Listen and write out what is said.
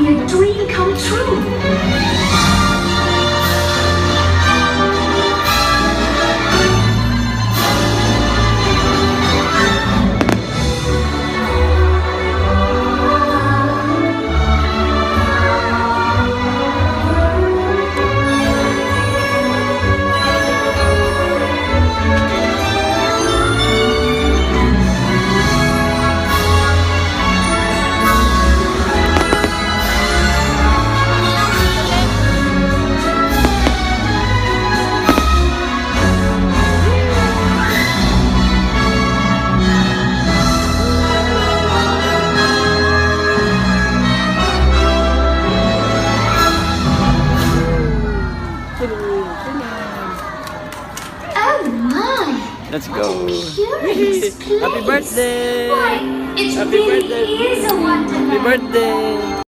making a dream come true. Oh my! Let's What go. a curious place. Happy birthday! Why, it Happy really birthday. is a wonderland. Happy birthday!